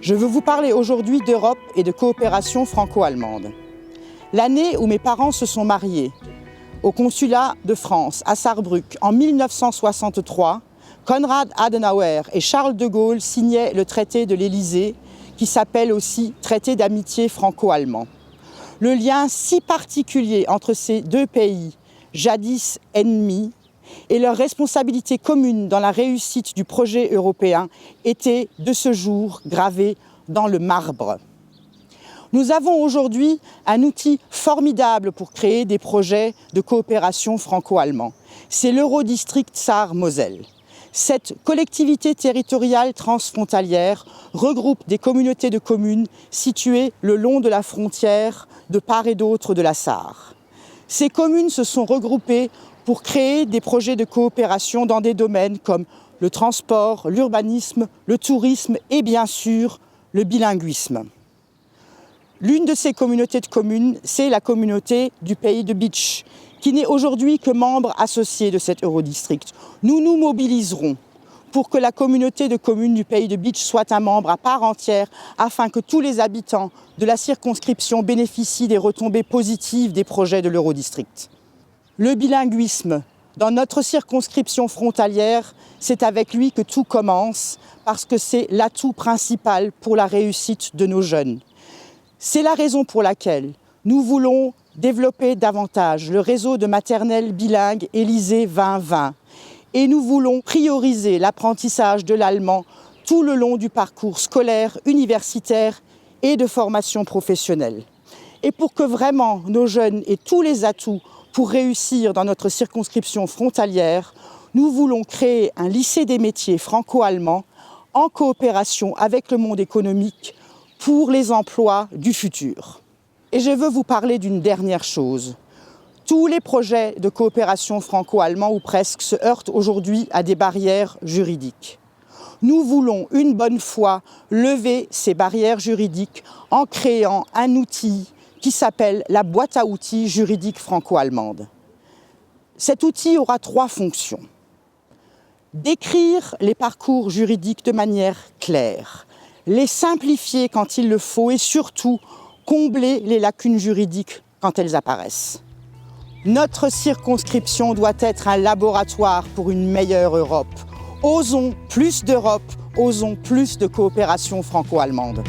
Je veux vous parler aujourd'hui d'Europe et de coopération franco-allemande. L'année où mes parents se sont mariés, au consulat de France à Sarrebruck en 1963, Konrad Adenauer et Charles de Gaulle signaient le traité de l'Élysée, qui s'appelle aussi traité d'amitié franco-allemand. Le lien si particulier entre ces deux pays, jadis ennemis, et leur responsabilité commune dans la réussite du projet européen était de ce jour gravé dans le marbre. Nous avons aujourd'hui un outil formidable pour créer des projets de coopération franco-allemand. C'est l'Eurodistrict Sarre-Moselle. Cette collectivité territoriale transfrontalière regroupe des communautés de communes situées le long de la frontière de part et d'autre de la Sarre. Ces communes se sont regroupées pour créer des projets de coopération dans des domaines comme le transport, l'urbanisme, le tourisme et bien sûr le bilinguisme. L'une de ces communautés de communes, c'est la communauté du pays de Bitche, qui n'est aujourd'hui que membre associé de cet Eurodistrict. Nous nous mobiliserons pour que la communauté de communes du pays de Bitche soit un membre à part entière, afin que tous les habitants de la circonscription bénéficient des retombées positives des projets de l'Eurodistrict. Le bilinguisme, dans notre circonscription frontalière, c'est avec lui que tout commence, parce que c'est l'atout principal pour la réussite de nos jeunes. C'est la raison pour laquelle nous voulons développer davantage le réseau de maternelles bilingues Élysée 2020 et nous voulons prioriser l'apprentissage de l'allemand tout le long du parcours scolaire, universitaire et de formation professionnelle. Et pour que vraiment nos jeunes aient tous les atouts pour réussir dans notre circonscription frontalière, nous voulons créer un lycée des métiers franco-allemand en coopération avec le monde économique pour les emplois du futur. Et je veux vous parler d'une dernière chose. Tous les projets de coopération franco-allemand ou presque se heurtent aujourd'hui à des barrières juridiques. Nous voulons une bonne fois lever ces barrières juridiques en créant un outil qui s'appelle la boîte à outils juridique franco-allemande. Cet outil aura 3 fonctions. Décrire les parcours juridiques de manière claire, les simplifier quand il le faut et surtout combler les lacunes juridiques quand elles apparaissent. Notre circonscription doit être un laboratoire pour une meilleure Europe. Osons plus d'Europe, osons plus de coopération franco-allemande.